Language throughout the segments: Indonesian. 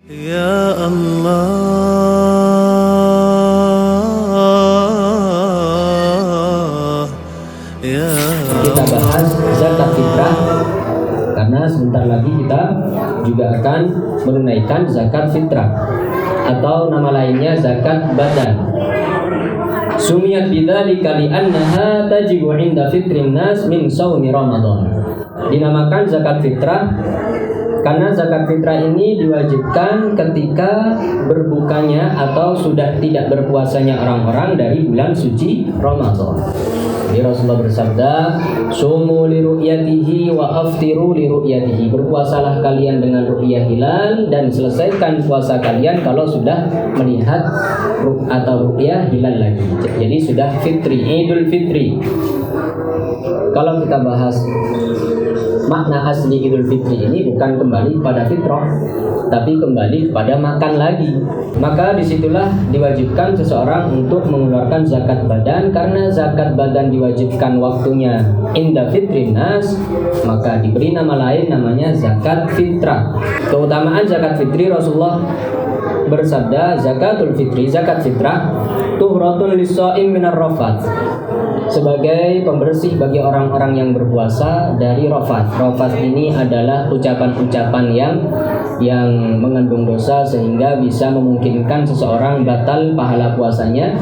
Ya Allah, ya kita bahas zakat fitrah karena sebentar lagi kita juga akan menunaikan zakat fitrah atau nama lainnya zakat badan. Sumiyat bidzalika li'annaha tajibu 'inda fitrin nas min shaumi Ramadan. Dinamakan zakat fitrah karena zakat fitrah ini diwajibkan ketika berbukanya atau sudah tidak berpuasanya orang-orang dari bulan suci Ramadan. Jadi Rasulullah bersabda, "Sumu li ru'yatihi wa aftiru li ru'yatihi." Berpuasalah kalian dengan ru'yah hilal dan selesaikan puasa kalian kalau sudah melihat atau ru'yah hilal lagi. Jadi sudah fitri, Idul Fitri. Kalau kita bahas makna asli Idul Fitri ini bukan kembali kepada fitrah, tapi kembali kepada makan lagi. Maka disitulah diwajibkan seseorang untuk mengeluarkan zakat badan. Karena zakat badan diwajibkan waktunya inda fitrin nas, maka diberi nama lain namanya zakat fitrah. Keutamaan zakat fitri, Rasulullah bersabda, zakatul fitri, zakat fitrah tuhratun lis-shaim minar rafath, sebagai pembersih bagi orang-orang yang berpuasa dari rafat. Rafat ini adalah ucapan-ucapan yang mengandung dosa sehingga bisa memungkinkan seseorang batal pahala puasanya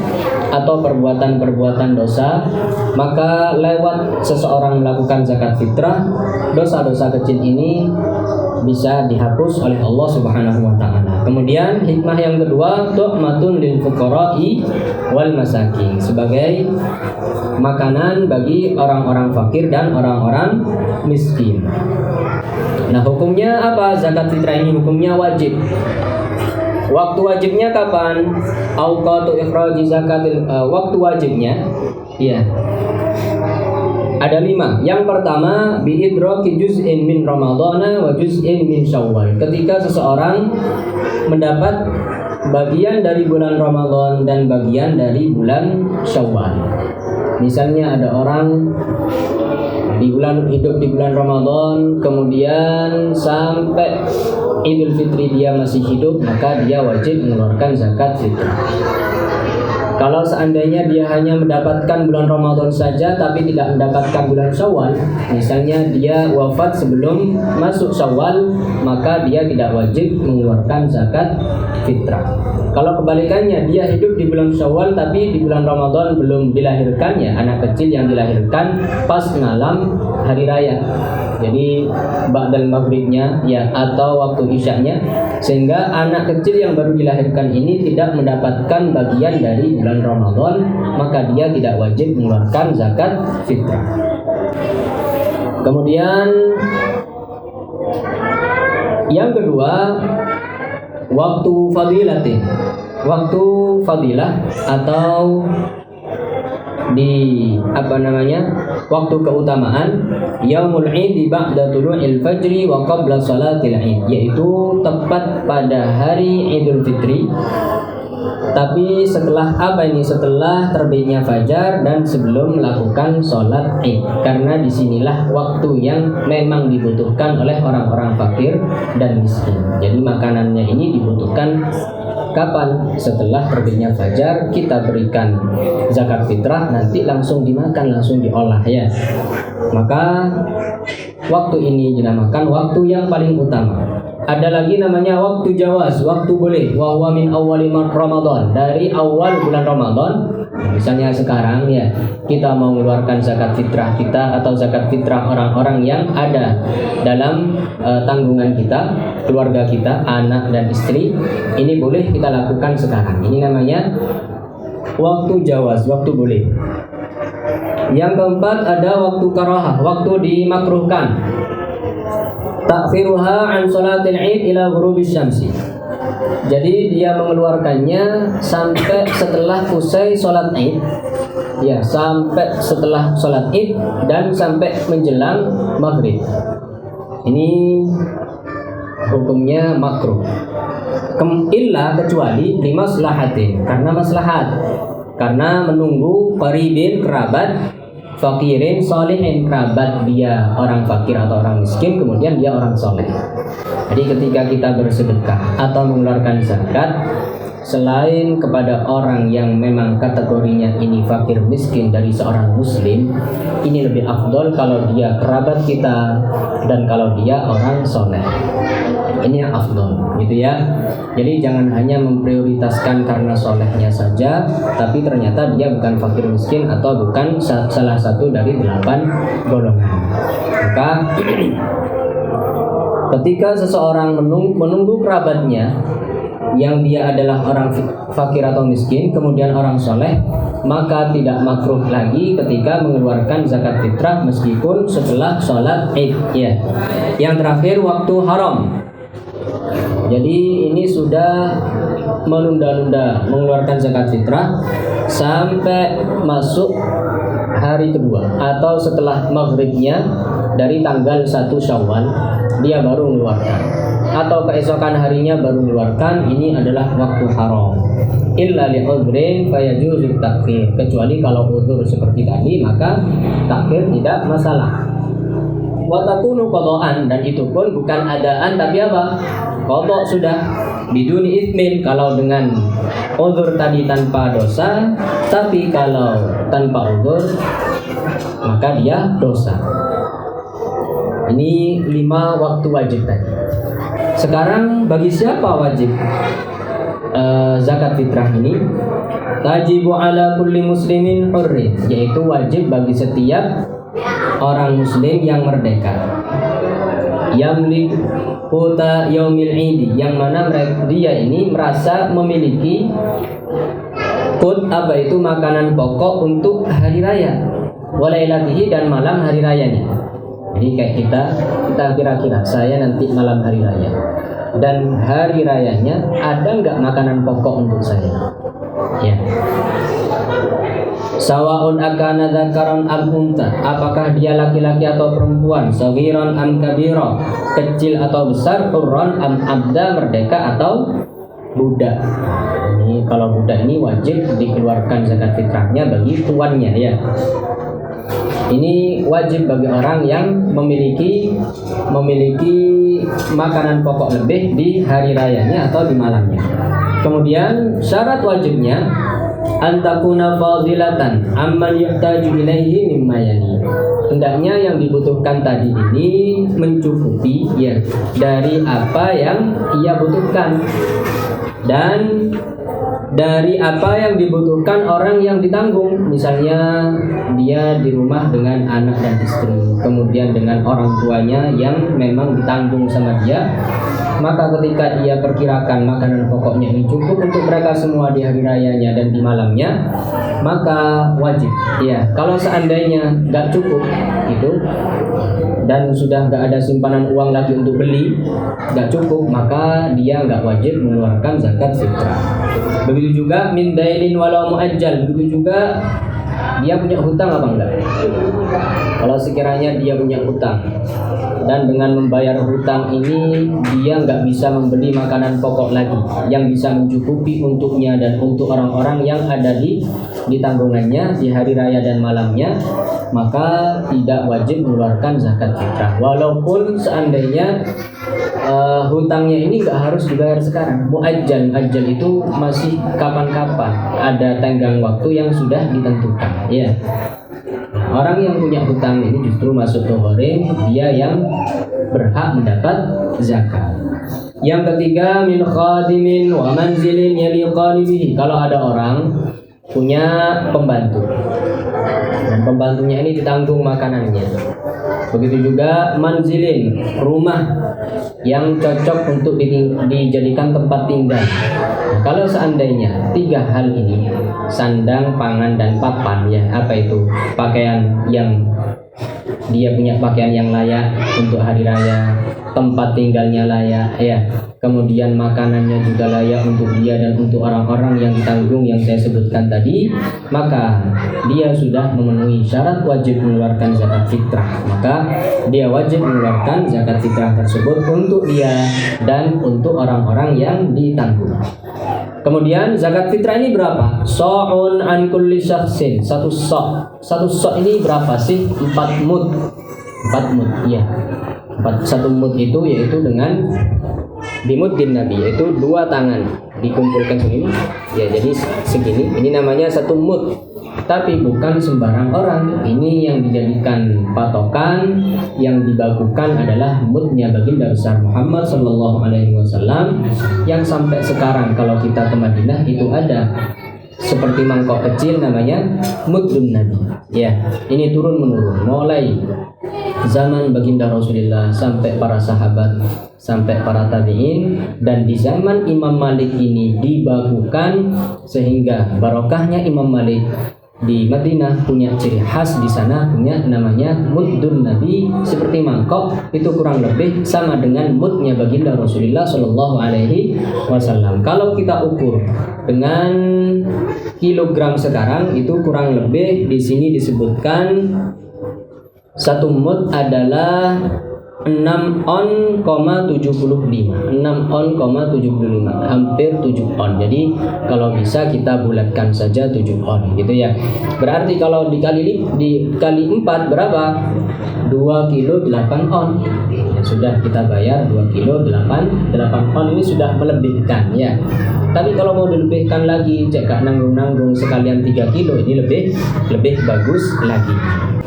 atau perbuatan-perbuatan dosa. Maka lewat seseorang melakukan zakat fitrah, dosa-dosa kecil ini bisa dihapus oleh Allah Subhanahu wa taala. Kemudian hikmah yang kedua, tu'matun lil fuqara'i wal masakin, sebagai makanan bagi orang-orang fakir dan orang-orang miskin. Nah, hukumnya apa? Zakat fitrah ini hukumnya wajib. Waktu wajibnya kapan? Auqatu ikhraji zakatil waktu wajibnya ya. Ada 5. Yang pertama, bi'idraki juz'in min Ramadhana wa juz'in min Syawal. Ketika seseorang mendapat bagian dari bulan Ramadan dan bagian dari bulan Syawal. Misalnya ada orang hidup di bulan Ramadan, kemudian sampai Idul Fitri dia masih hidup, maka dia wajib mengeluarkan zakat fitrah. Kalau seandainya dia hanya mendapatkan bulan Ramadan saja tapi tidak mendapatkan bulan Syawal, misalnya dia wafat sebelum masuk Syawal, maka dia tidak wajib mengeluarkan zakat fitrah. Kalau kebalikannya, dia hidup di bulan Syawal tapi di bulan Ramadan belum dilahirkannya, anak kecil yang dilahirkan pas malam hari raya, jadi ba'dal maghribnya ya, atau waktu isyaknya, sehingga anak kecil yang baru dilahirkan ini tidak mendapatkan bagian dari bulan Ramadan, maka dia tidak wajib mengeluarkan zakat fitrah. Kemudian yang kedua, waktu fadilatin, waktu fadilah atau waktu keutamaan, yaumul id ba'da tulu'il fajri wa qabla salatil id, yaitu tepat pada hari Idul Fitri, tapi setelah setelah terbitnya fajar dan sebelum melakukan sholat id. Karena disinilah waktu yang memang dibutuhkan oleh orang-orang fakir dan miskin. Jadi makanannya ini dibutuhkan kapan? Setelah terbitnya fajar kita berikan zakat fitrah, nanti langsung dimakan, langsung diolah ya. Maka waktu ini dinamakan waktu yang paling utama. Ada lagi namanya waktu jawaz, waktu boleh. Wa huwa min awwali Ramadan, dari awal bulan Ramadan. Misalnya sekarang ya, kita mau mengeluarkan zakat fitrah kita atau zakat fitrah orang-orang yang ada dalam tanggungan kita, keluarga kita, anak dan istri. Ini boleh kita lakukan sekarang. Ini namanya waktu jawaz, waktu boleh. Yang keempat ada waktu karahah, waktu dimakruhkan. Ta'khiruha an salatil id ila ghurubis syamsi. Jadi dia mengeluarkannya sampai setelah usai sholat id, ya, sampai setelah sholat id dan sampai menjelang maghrib. Ini hukumnya makruh. Kecuali limaslahatin, karena maslahat, karena menunggu qaribin, kerabat, fakirin solihin, kerabat dia orang fakir atau orang miskin, kemudian dia orang soleh. Jadi ketika kita bersedekah atau mengeluarkan zakat, selain kepada orang yang memang kategorinya ini fakir miskin dari seorang muslim, ini lebih afdol kalau dia kerabat kita dan kalau dia orang soleh. Ini yang afdol, gitu ya. Jadi jangan hanya memprioritaskan karena solehnya saja, tapi ternyata dia bukan fakir miskin atau bukan salah satu dari 8 golongan. Maka ketika seseorang menunggu kerabatnya yang dia adalah orang fakir atau miskin, kemudian orang soleh, maka tidak makruh lagi ketika mengeluarkan zakat fitrah meskipun setelah sholat Id. Ya. Yang terakhir, waktu haram. Jadi ini sudah menunda-nunda mengeluarkan zakat fitrah sampai masuk hari kedua atau setelah maghribnya dari tanggal 1 Syawal dia baru mengeluarkan, atau keesokan harinya baru mengeluarkan. Ini adalah waktu haram. Illa li'udhrin fayajuzu takhir, kecuali kalau uzur seperti tadi maka takhir tidak masalah. Wa takunu qadaan, dan itu pun bukan adaan tapi apa? Qada sudah. Biduni itsmin, kalau dengan uzur tadi tanpa dosa, tapi kalau tanpa uzur maka dia dosa. Ini 5 waktu wajib tadi. Sekarang bagi siapa wajib zakat fitrah ini? Tajibu ala kulli muslimin hurrin, yaitu wajib bagi setiap orang muslim yang merdeka. Yamlik quta yaumil idi, yang mana dia ini merasa memiliki qut, apa itu, makanan pokok untuk hari raya, walailatihi, dan malam hari rayanya. Jadi kayak kita kira-kira saya nanti malam hari raya dan hari rayanya ada nggak makanan pokok untuk saya? Ya. Sawaun akana dzakaran am unta, apakah dia laki-laki atau perempuan, saghiran am kabira, kecil atau besar, hurran am abda, merdeka atau budak. Ini kalau budak ini wajib dikeluarkan zakat fitrahnya bagi tuannya, ya. Ini wajib bagi orang yang memiliki makanan pokok lebih di hari rayanya atau di malamnya. Kemudian syarat wajibnya antakuna fadilatan amman yuhtaju ilaihi mimma yali. Hendaknya yang dibutuhkan tadi ini mencukupi, ya, dari apa yang ia butuhkan dan dari apa yang dibutuhkan orang yang ditanggung. Misalnya dia di rumah dengan anak dan istri, kemudian dengan orang tuanya yang memang ditanggung sama dia, maka ketika dia perkirakan makanan pokoknya ini cukup untuk mereka semua di hari rayanya dan di malamnya, maka wajib. Ya, kalau seandainya nggak cukup itu dan sudah nggak ada simpanan uang lagi untuk beli, nggak cukup, maka dia nggak wajib mengeluarkan zakat fitrah. Begitu juga min dainin walau muajjal, begitu juga dia punya hutang apa enggak? Kalau sekiranya dia punya hutang dan dengan membayar hutang ini dia nggak bisa membeli makanan pokok lagi yang bisa mencukupi untuknya dan untuk orang-orang yang ada di tanggungannya di hari raya dan malamnya, maka tidak wajib mengeluarkan zakat fitrah. Walaupun seandainya hutangnya ini nggak harus dibayar sekarang. Muajjal, ajal itu masih kapan-kapan, ada tenggang waktu yang sudah ditentukan, ya. Orang yang punya hutang ini justru masuk tohore, dia yang berhak mendapat zakat. Yang ketiga, min khadimin wa manzilin yaliqani bihi. Kalau ada orang punya pembantu dan pembantunya ini ditanggung makanannya, begitu juga manzilin, rumah yang cocok untuk dijadikan tempat tinggal. Nah, kalau seandainya 3 hal ini, sandang, pangan, dan papan, ya, apa itu, pakaian yang dia punya pakaian yang layak untuk hari raya, tempat tinggalnya layak, ya, kemudian makanannya juga layak untuk dia dan untuk orang-orang yang ditanggung yang saya sebutkan tadi, maka dia sudah memenuhi syarat wajib mengeluarkan zakat fitrah. Maka dia wajib mengeluarkan zakat fitrah tersebut untuk dia dan untuk orang-orang yang ditanggung. Kemudian zakat fitrah ini berapa? So'un an kulli syakhsin. Satu so' ini berapa sih? 4 mud. 4 mud, iya. 1 mud itu yaitu dengan bimuddin nabi, yaitu 2 tangan dikumpulkan segini. Ya, jadi segini. Ini namanya 1 mud. Tapi bukan sembarang orang. Ini yang dijadikan patokan, yang dibagukan adalah mudnya baginda besar Muhammad Sallallahu Alaihi Wasallam, yang sampai sekarang kalau kita ke Madinah itu ada seperti mangkok kecil namanya muddun nabi. Ya, ini turun menurun mulai zaman baginda Rasulullah sampai para sahabat, sampai para tabi'in, dan di zaman Imam Malik ini dibagukan sehingga barokahnya Imam Malik di Madinah punya ciri khas. Di sana punya namanya muddun nabi, seperti mangkok, itu kurang lebih sama dengan mudnya baginda Rasulullah Shallallahu Alaihi Wasallam. Kalau kita ukur dengan kilogram sekarang, itu kurang lebih di sini disebutkan 1 mud adalah 6 on,75 hampir 7 on. Jadi kalau bisa kita bulatkan saja 7 on gitu ya. Berarti kalau dikali 4 berapa? 2 kilo 8 on. Ya, sudah kita bayar 2 kilo 8 on, ini sudah melebihkan ya. Tapi kalau mau dilebihkan lagi, cek nanggung-nanggung sekalian 3 kilo, ini lebih bagus lagi.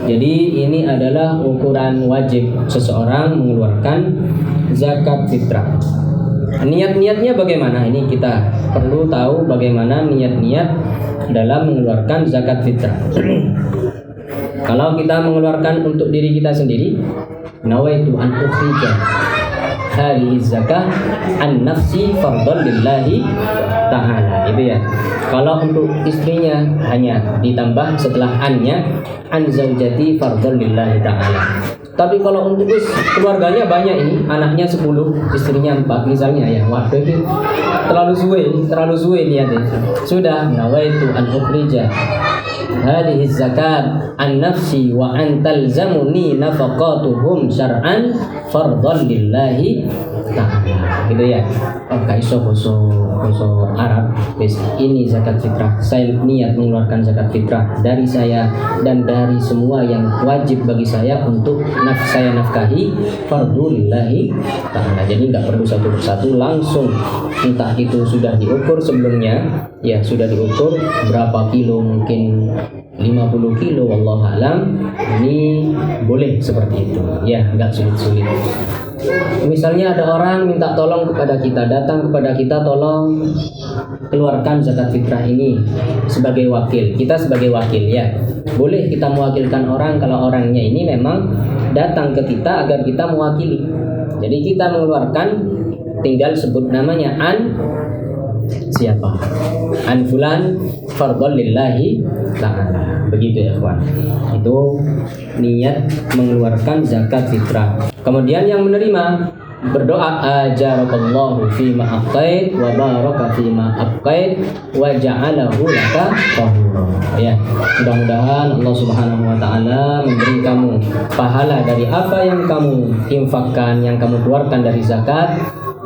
Jadi ini adalah ukuran wajib seseorang mengeluarkan zakat fitrah. Niat-niatnya bagaimana? Ini kita perlu tahu bagaimana niat-niat dalam mengeluarkan zakat fitrah. Kalau kita mengeluarkan untuk diri kita sendiri, nawaitu an ukhrija hadhihi zakah an nafsi fardhan lillahi ta'ala, itu ya. Kalau untuk istrinya hanya ditambah setelah annya, an zaujati fardhan lillahi ta'ala. Tapi kalau untuk keluarganya banyak, ini anaknya 10, istrinya 4 misalnya ya. Waduh, itu terlalu suwe niatnya. Sudah nawaitu an ukhrija hadhihi zakat an nafsi wa an talzamuni nafaqatuhum syar'an fardhan lillahi ta'ala, gitu ya. Oh, kaiso boso Arab. Ini zakat fitrah. Saya niat mengeluarkan zakat fitrah dari saya dan dari semua yang wajib bagi saya untuk saya nafkahi fardulillahi ta'ala. Jadi nggak perlu satu persatu, langsung entah itu sudah diukur sebelumnya, ya sudah diukur berapa kilo, mungkin 50 kilo, wallahualam. Ini boleh seperti itu ya, nggak sulit-sulit. Misalnya ada orang minta tolong kepada kita, datang kepada kita, tolong keluarkan zakat fitrah ini sebagai wakil. Kita sebagai wakil ya, boleh kita mewakilkan orang kalau orangnya ini memang datang ke kita agar kita mewakili. Jadi kita mengeluarkan, tinggal sebut namanya, an siapa, an fulan fardhan lillahi ta'ala. Begitu ya kawan. Itu niat mengeluarkan zakat fitrah. Kemudian yang menerima berdoa, ajarakallahu fima aqait wa baraka fima abqait wa ja'alahu laka tahura. Ya, mudah-mudahan Allah Subhanahu wa taala memberi kamu pahala dari apa yang kamu infakkan, yang kamu keluarkan dari zakat,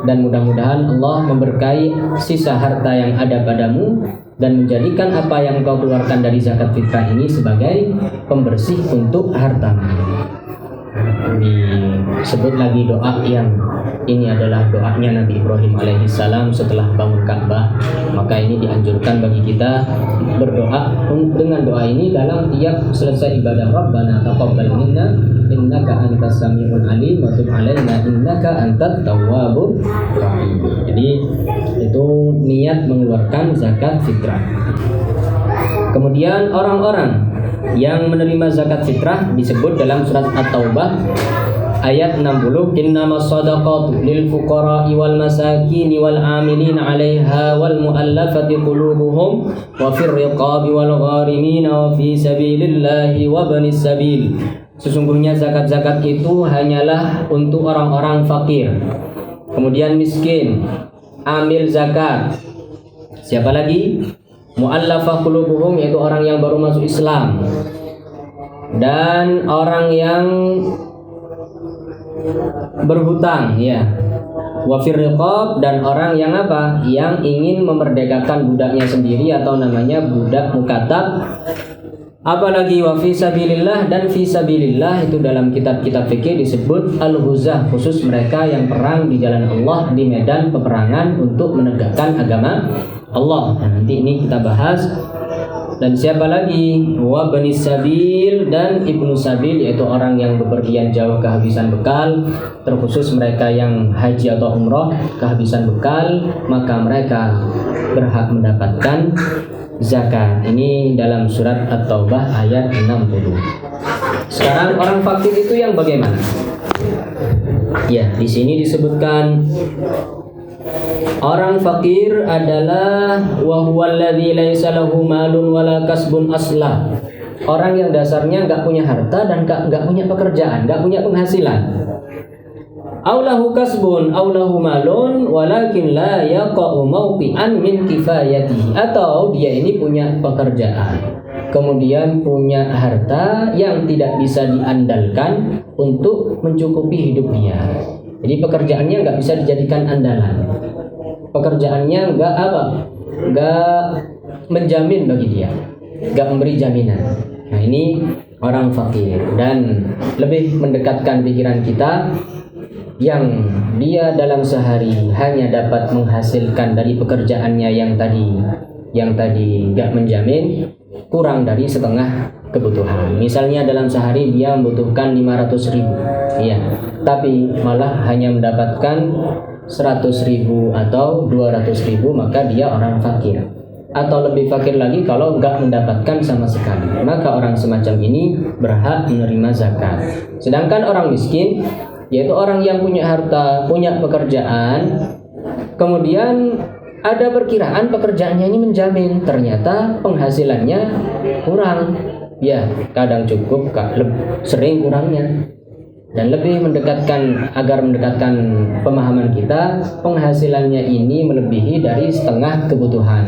dan mudah-mudahan Allah memberkahi sisa harta yang ada padamu dan menjadikan apa yang kau keluarkan dari zakat fitrah ini sebagai pembersih untuk hartamu. Disebut lagi doa yang ini adalah doanya Nabi Ibrahim alaihissalam setelah bangun Ka'bah. Maka ini dianjurkan bagi kita berdoa dengan doa ini dalam tiap selesai ibadah. Rabbana taqabbal minna innaka antas samiul alim wa tub alaina innaka antat tawwabur rahim. Jadi itu niat mengeluarkan zakat fitrah. Kemudian orang-orang yang menerima zakat fitrah disebut dalam surat At-Taubah ayat 60, innamas shadaqatu lil fuqara'i wal masakin wal 'amilin 'alaiha wal mu'allafati qulubuhum wa fir riqabi wal gharimin wa fi sabilillahi wa banis sabil. Sesungguhnya zakat-zakat itu hanyalah untuk orang-orang fakir, kemudian miskin, amil zakat. Siapa lagi? Mu'allafah qulubuhum, yaitu orang yang baru masuk Islam, dan orang yang berhutang ya, Wa fir riqab, dan orang yang apa? Yang ingin memerdekakan budaknya sendiri atau namanya budak mukatab. Apalagi wa fi sabilillah, dan fi sabilillah itu dalam kitab-kitab fikih disebut al-ghuzah, khusus mereka yang perang di jalan Allah di medan peperangan untuk menegakkan agama Allah. Nah, nanti ini kita bahas. Dan siapa lagi? Wa bani sabil, dan ibnu sabil, yaitu orang yang bepergian jauh kehabisan bekal, terkhusus mereka yang haji atau umroh kehabisan bekal, maka mereka berhak mendapatkan zakat. Ini dalam surat At-Taubah ayat 60. Sekarang orang fakir itu yang bagaimana? Ya, di sini disebutkan orang fakir adalah wa huwal ladzi laisa lahu malun wala kasbun asla. Orang yang dasarnya enggak punya harta dan enggak punya pekerjaan, enggak punya penghasilan. Aulahu kasbun aulahu malun walakin la yaqa'u mawqi'an min kifayatihi, atau dia ini punya pekerjaan kemudian punya harta yang tidak bisa diandalkan untuk mencukupi hidup dia. Jadi pekerjaannya nggak bisa dijadikan andalan, pekerjaannya nggak menjamin bagi dia, nggak memberi jaminan. Nah, ini orang fakir. Dan lebih mendekatkan pikiran kita, yang dia dalam sehari hanya dapat menghasilkan dari pekerjaannya yang tadi nggak menjamin, kurang dari setengah kebutuhan. Misalnya dalam sehari dia membutuhkan 500.000, ya, tapi malah hanya mendapatkan 100.000 atau 200.000, maka dia orang fakir. Atau lebih fakir lagi kalau nggak mendapatkan sama sekali, maka orang semacam ini berhak menerima zakat. Sedangkan orang miskin, yaitu orang yang punya harta, punya pekerjaan, kemudian ada perkiraan pekerjaannya ini menjamin, ternyata penghasilannya kurang, ya kadang cukup, sering kurangnya. Dan lebih agar mendekatkan pemahaman kita, penghasilannya ini melebihi dari setengah kebutuhan.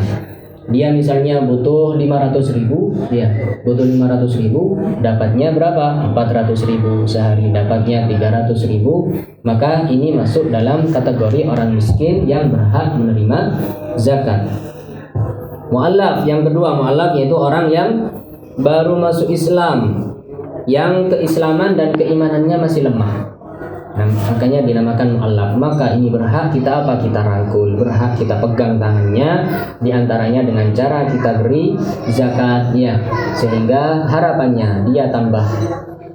Dia misalnya butuh 500.000, ya butuh 500.000, dapatnya berapa? 400.000 sehari, dapatnya 300.000, maka ini masuk dalam kategori orang miskin yang berhak menerima zakat. Mu'allaf, yang kedua mu'allaf, yaitu orang yang baru masuk Islam, yang keislaman dan keimanannya masih lemah. Nah, makanya dinamakan mu'allaf. Maka ini berhak kita kita rangkul, berhak kita pegang tangannya, diantaranya dengan cara kita beri zakat, ya, sehingga harapannya dia tambah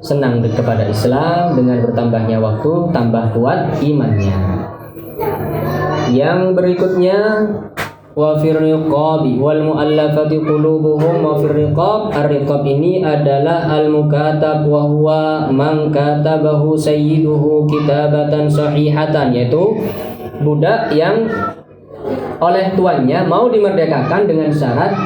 senang kepada Islam, dengan bertambahnya waktu tambah kuat imannya. Yang berikutnya wa fir riqabi wal mu'allafati qulubuhum wa fir riqab. Ar-riqab ini adalah al-mukatab, wa huwa man katabahu sayyiduhu kitabatan sahihatan, yaitu budak yang oleh tuannya mau dimerdekakan dengan syarat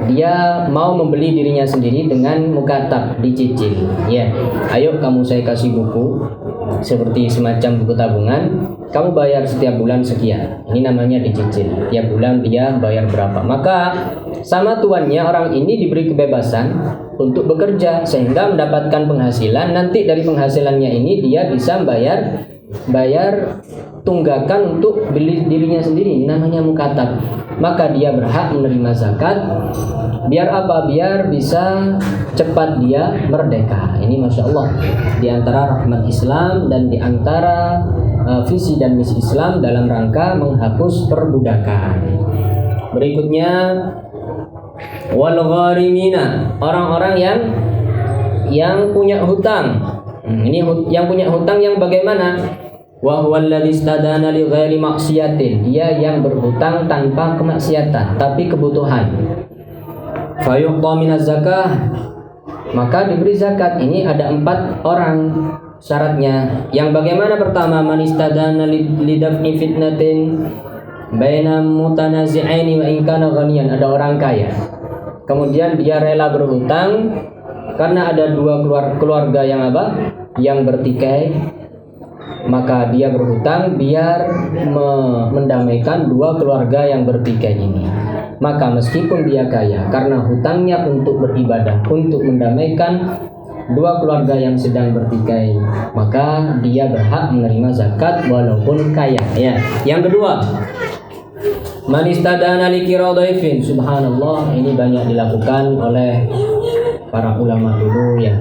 dia mau membeli dirinya sendiri dengan mukatab, dicicil. Ya, ayo kamu saya kasih buku seperti semacam buku tabungan, kamu bayar setiap bulan sekian. Ini namanya dicicil. Tiap bulan dia bayar berapa. Maka sama tuannya orang ini diberi kebebasan untuk bekerja sehingga mendapatkan penghasilan. Nanti dari penghasilannya ini dia bisa bayar tunggakan untuk beli dirinya sendiri. Ini namanya mukatab. Maka dia berhak menerima zakat. Biar apa? Biar bisa cepat dia merdeka. Ini Masya Allah, di antara rahmat Islam dan di antara visi dan misi Islam dalam rangka menghapus perbudakan. Berikutnya wal gharimina, orang-orang yang punya hutang. Ini yang punya hutang yang bagaimana? Wa huwal ladzi istadana li ghairi maksiatin, dia yang berhutang tanpa kemaksiatan tapi kebutuhan. Fayuqta minaz zakah, maka diberi zakat. Ini ada 4 orang syaratnya. Yang bagaimana? Pertama, man istadana lidafni fitnatin baina mutanazi'aini wa in kana ghaniyan, ada orang kaya, kemudian dia rela berhutang karena ada 2 keluarga yang bertikai, maka dia berhutang biar mendamaikan 2 keluarga yang bertikai ini. Maka meskipun dia kaya, karena hutangnya untuk beribadah, untuk mendamaikan dua keluarga yang sedang bertikai, maka dia berhak menerima zakat walaupun kaya. Ya. Yang kedua, man istadana li qiradhaifin. Subhanallah, ini banyak dilakukan oleh para ulama dulu ya.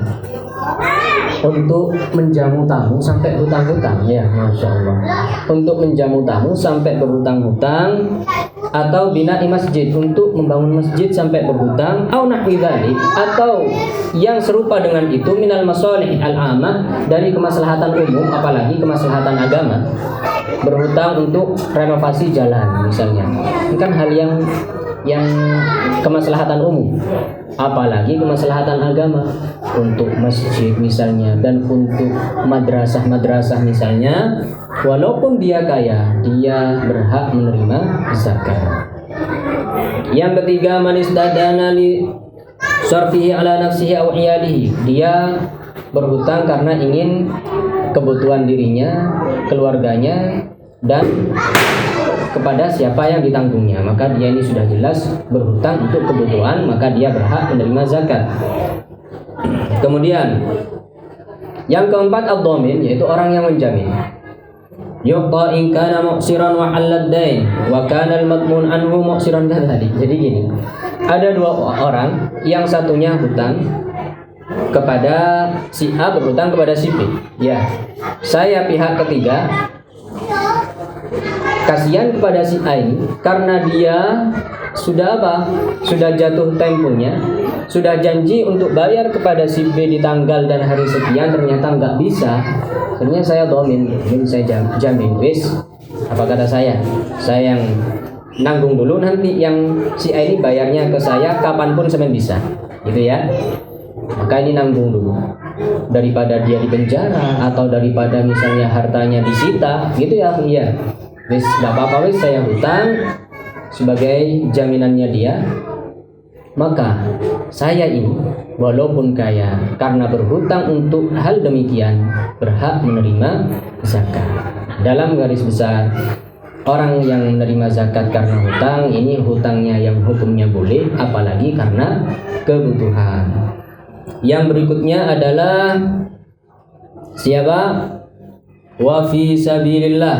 Untuk menjamu tamu sampai hutang-hutang, ya, masya Allah. Untuk menjamu tamu sampai berhutang-hutang, atau bina'i masjid, untuk membangun masjid sampai berhutang, au nahwi dzalik, atau yang serupa dengan itu, minal masalih al-amah, dari kemaslahatan umum, apalagi kemaslahatan agama. Berhutang untuk renovasi jalan misalnya, ini kan hal yang kemaslahatan umum, apalagi kemaslahatan agama, untuk masjid misalnya, dan untuk madrasah misalnya. Walaupun dia kaya, dia berhak menerima zakat. Yang ketiga, man istadana li sarfihi ala nafsihi aw iyalihi. Dia berhutang karena ingin kebutuhan dirinya, keluarganya, dan kepada siapa yang ditanggungnya, maka dia ini sudah jelas berhutang untuk kebutuhan, maka dia berhak menerima zakat. Kemudian yang keempat, ad-dhamin, yaitu orang yang menjamin. Yuqta in kana mu'siran wa 'allad dain wa kana al-madmun anhu mu'siran kadzalik. Jadi gini, ada dua orang, yang satunya hutang kepada si A, berhutang kepada si B. Ya, saya pihak ketiga kasihan kepada si A ini karena dia sudah sudah jatuh temponya, sudah janji untuk bayar kepada si B di tanggal dan hari sekian, ternyata nggak bisa. Akhirnya saya domin, ini saya jamin, wis, apa kata saya yang nanggung dulu, nanti yang si A ini bayarnya ke saya kapanpun sampai bisa, gitu ya. Maka ini nanggung dulu, daripada dia di penjara atau daripada misalnya hartanya disita, gitu ya. Iya, wis, nggak apa-apa, wis, saya hutang sebagai jaminannya dia. Maka saya ini walaupun kaya, karena berhutang untuk hal demikian, berhak menerima zakat. Dalam garis besar, orang yang menerima zakat karena hutang, ini hutangnya yang hukumnya boleh, apalagi karena kebutuhan. Yang berikutnya adalah siapa? Wa fi sabilillah,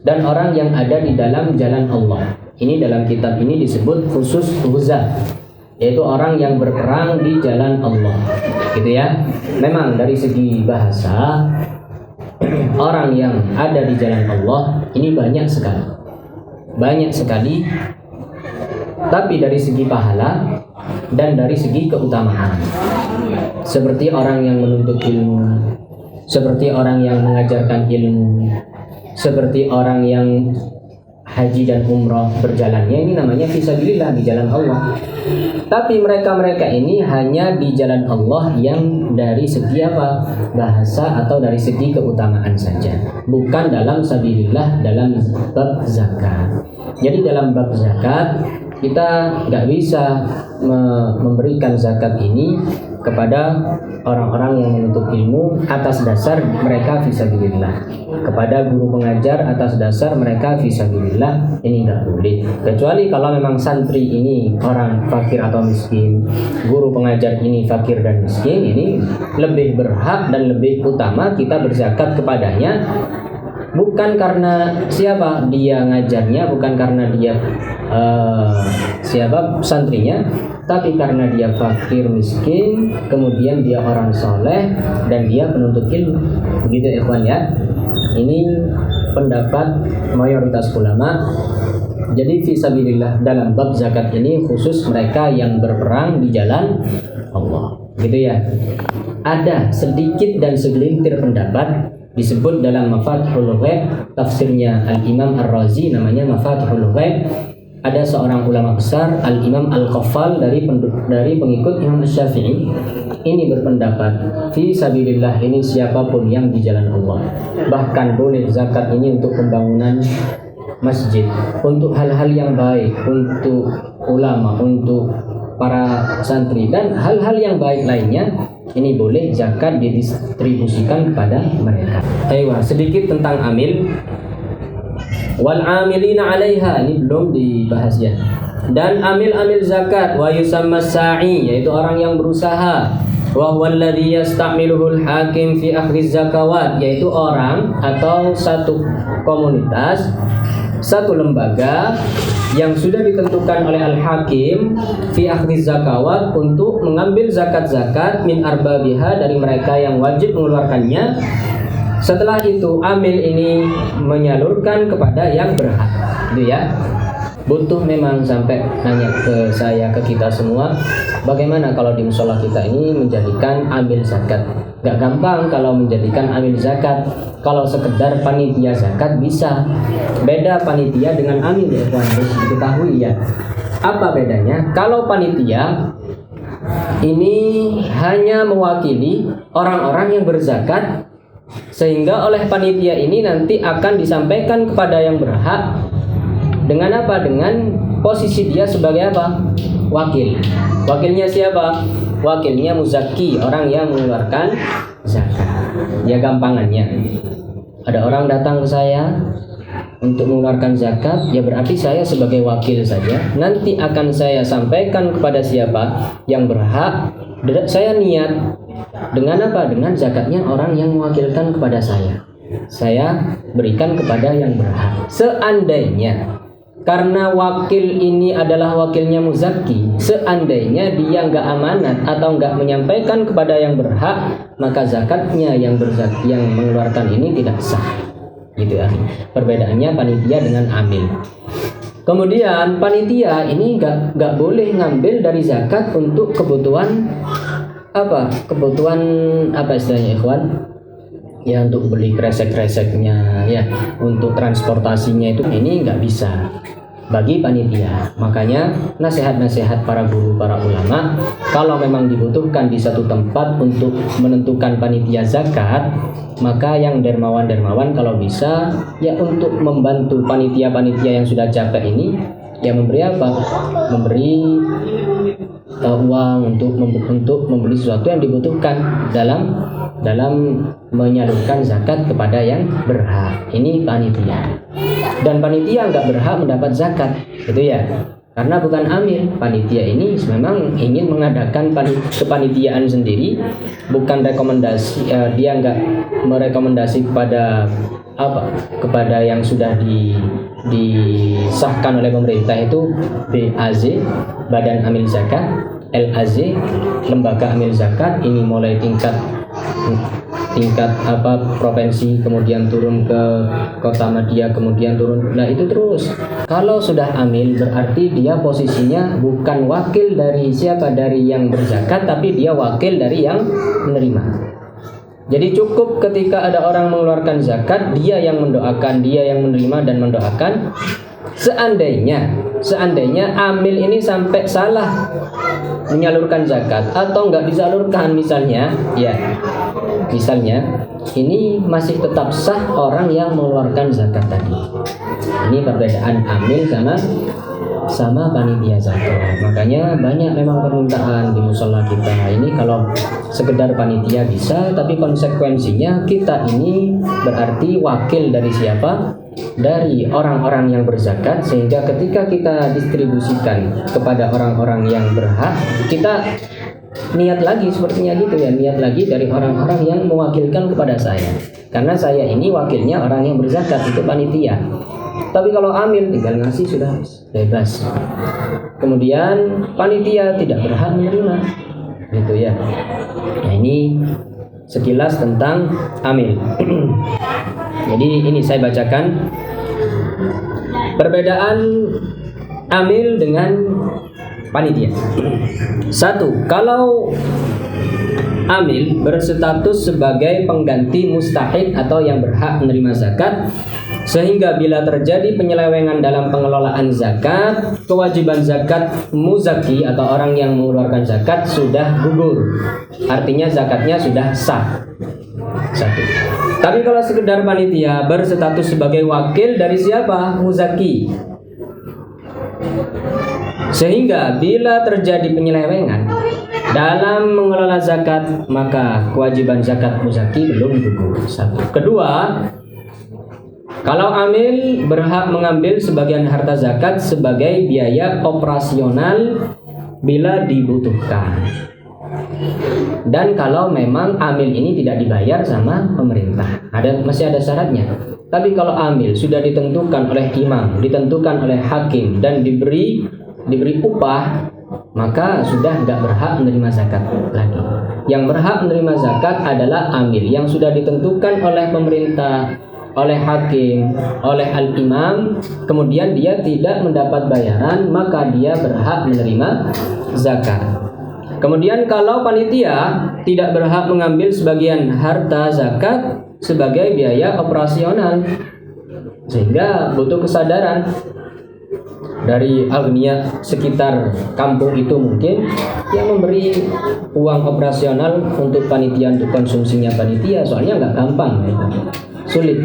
dan orang yang ada di dalam jalan Allah. Ini dalam kitab ini disebut khusus ghuzah, yaitu orang yang berperang di jalan Allah, gitu ya. Memang dari segi bahasa, orang yang ada di jalan Allah ini banyak sekali, tapi dari segi pahala dan dari segi keutamaan, seperti orang yang menuntut ilmu, seperti orang yang mengajarkan ilmu, seperti orang yang haji dan umrah berjalannya, ini namanya fisabilillah, di jalan Allah. Tapi mereka ini hanya di jalan Allah yang dari segi apa? Bahasa atau dari segi keutamaan saja, bukan dalam sabilillah dalam bab zakat. Jadi dalam bab zakat kita nggak bisa memberikan zakat ini kepada orang-orang yang menuntut ilmu atas dasar mereka fisabilillah, kepada guru pengajar atas dasar mereka fisabilillah, ini nggak boleh. Kecuali kalau memang santri ini orang fakir atau miskin, guru pengajar ini fakir dan miskin, ini lebih berhak dan lebih utama kita berzakat kepadanya, bukan karena siapa dia ngajarnya, bukan karena dia siapa santrinya, tapi karena dia fakir miskin, kemudian dia orang soleh dan dia penuntut ilmu. Begitu ikhwan ya. Ini pendapat mayoritas ulama. Jadi fisabilillah dalam bab zakat ini khusus mereka yang berperang di jalan Allah, gitu ya. Ada sedikit dan segelintir pendapat disebut dalam Mafatihul Ghaib, tafsirnya Al-Imam Ar-Razi, namanya Mafatihul Ghaib. Ada seorang ulama besar, Al-Imam Al-Qaffal, dari pengikut Imam Syafi'i, ini berpendapat fi sabilillah ini siapapun yang di jalan Allah. Bahkan boleh zakat ini untuk pembangunan masjid, untuk hal-hal yang baik, untuk ulama, untuk para santri dan hal-hal yang baik lainnya. Ini boleh zakat didistribusikan kepada mereka. Ayo, sedikit tentang amil. Wal amilina 'alaiha, ini belum dibahas ya. Dan amil zakat wa yusamma sa'i, yaitu orang yang berusaha. wa huwa alladhi yasta'miluhul hakim fi akhdhiz zakawat, yaitu orang atau satu komunitas, satu lembaga yang sudah ditentukan oleh al-hakim fi akhdhiz zakawat, untuk mengambil zakat-zakat min arbabiha, dari mereka yang wajib mengeluarkannya. Setelah itu amil ini menyalurkan kepada yang berhak, gitu ya. Butuh memang sampai nanya ke saya, ke kita semua, bagaimana kalau di musola kita ini menjadikan amil zakat. Gak gampang kalau menjadikan amil zakat. Kalau sekedar panitia zakat bisa. Beda panitia dengan amil, ya harus diketahui ya. Apa bedanya? Kalau panitia ini hanya mewakili orang-orang yang berzakat, sehingga oleh panitia ini nanti akan disampaikan kepada yang berhak. Dengan apa? Dengan posisi dia sebagai apa? Wakil. Wakilnya siapa? Wakilnya muzaki, orang yang mengeluarkan zakat. Ya gampangannya, ada orang datang ke saya untuk mengeluarkan zakat, ya berarti saya sebagai wakil saja. Nanti akan saya sampaikan kepada siapa yang berhak. Saya niat dengan apa? Dengan zakatnya orang yang mewakilkan kepada saya. Saya berikan kepada yang berhak. Seandainya karena wakil ini adalah wakilnya muzaki, seandainya dia nggak amanat atau nggak menyampaikan kepada yang berhak, maka zakatnya yang mengeluarkan ini tidak sah, gitu ya. Perbedaannya panitia dengan amil. Kemudian panitia ini nggak boleh ngambil dari zakat untuk kebutuhan apa? Kebutuhan apa istilahnya, ikhwan? Ya, untuk beli kresek-kreseknya, ya, untuk transportasinya, itu ini nggak bisa bagi panitia. Makanya nasihat-nasihat para guru, para ulama, kalau memang dibutuhkan di satu tempat untuk menentukan panitia zakat, maka yang dermawan-dermawan kalau bisa ya untuk membantu panitia-panitia yang sudah capek ini, ya memberi apa? Memberi uang untuk membeli sesuatu yang dibutuhkan dalam menyalurkan zakat kepada yang berhak. Ini panitia. Dan panitia nggak berhak mendapat zakat, gitu ya. Karena bukan amil. Panitia ini memang ingin mengadakan kepanitiaan sendiri, bukan rekomendasi. Dia nggak merekomendasi kepada apa? Kepada yang sudah disahkan oleh pemerintah, itu BAZ, Badan Amil Zakat, LAZ, Lembaga Amil Zakat. Ini mulai tingkat provinsi, kemudian turun ke kota Madia, kemudian turun. Nah itu terus. Kalau sudah amil berarti dia posisinya bukan wakil dari siapa, dari yang berzakat, tapi dia wakil dari yang menerima. Jadi cukup ketika ada orang mengeluarkan zakat, dia yang mendoakan, dia yang menerima dan mendoakan. Seandainya amil ini sampai salah menyalurkan zakat atau nggak disalurkan misalnya, ini masih tetap sah orang yang mengeluarkan zakat tadi. Ini perbedaan amil sama panitia zakat. Makanya banyak memang permintaan di musola kita ini, kalau sekedar panitia bisa, tapi konsekuensinya kita ini berarti wakil dari siapa? Dari orang-orang yang berzakat, sehingga ketika kita distribusikan kepada orang-orang yang berhak, kita niat lagi sepertinya gitu ya, niat lagi dari orang-orang yang mewakilkan kepada saya, karena saya ini wakilnya orang yang berzakat, itu panitia. Tapi kalau amil tinggal ngasih sudah bebas. Kemudian panitia tidak berhak menerima, gitu ya. Nah ini sekilas tentang amil. Jadi ini saya bacakan perbedaan amil dengan panitia. 1. Kalau amil berstatus sebagai pengganti mustahik atau yang berhak menerima zakat, sehingga bila terjadi penyelewengan dalam pengelolaan zakat, kewajiban zakat muzaki atau orang yang mengeluarkan zakat sudah gugur. Artinya zakatnya sudah sah. 1. Tapi kalau sekedar panitia berstatus sebagai wakil dari siapa? Muzaki. Sehingga bila terjadi penyelewengan dalam mengelola zakat, maka kewajiban zakat muzaki belum gugur. 1. Kedua, kalau amil berhak mengambil sebagian harta zakat sebagai biaya operasional bila dibutuhkan. Dan kalau memang amil ini tidak dibayar sama pemerintah, masih ada syaratnya. Tapi kalau amil sudah ditentukan oleh imam, ditentukan oleh hakim, dan diberi upah, maka sudah nggak berhak menerima zakat lagi. Yang berhak menerima zakat adalah amil yang sudah ditentukan oleh pemerintah, oleh hakim, oleh al-imam, kemudian dia tidak mendapat bayaran, maka dia berhak menerima zakat. Kemudian kalau panitia tidak berhak mengambil sebagian harta zakat sebagai biaya operasional, sehingga butuh kesadaran dari agnia sekitar kampung itu mungkin yang memberi uang operasional untuk panitia, untuk konsumsinya panitia, soalnya nggak gampang, sulit.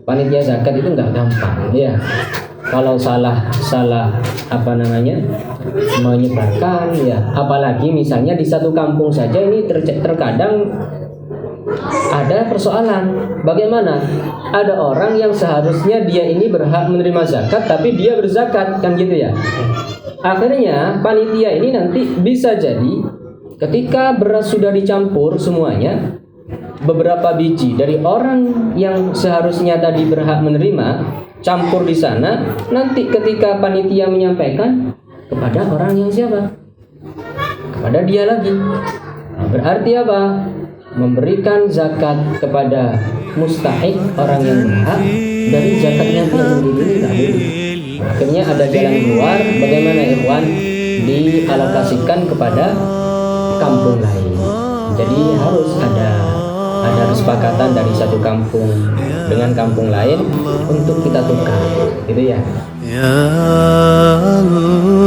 Panitia zakat itu nggak gampang, ya. Kalau salah menyebarkan, ya, apalagi misalnya di satu kampung saja ini terkadang ada persoalan. Bagaimana? Ada orang yang seharusnya dia ini berhak menerima zakat, tapi dia berzakat, kan gitu ya. Akhirnya panitia ini nanti bisa jadi ketika beras sudah dicampur semuanya, beberapa biji dari orang yang seharusnya tadi berhak menerima campur di sana, nanti ketika panitia menyampaikan kepada orang yang siapa? Kepada dia lagi. Berarti apa? Memberikan zakat kepada mustahik, orang yang berhak, dari zakatnya dia sendiri tidak boleh. Akhirnya ada jalan keluar. Bagaimana ikhwan? Dialokasikan kepada kampung lain. Jadi harus ada kesepakatan dari satu kampung dengan kampung lain untuk kita tukar, gitu ya. Ya Allah.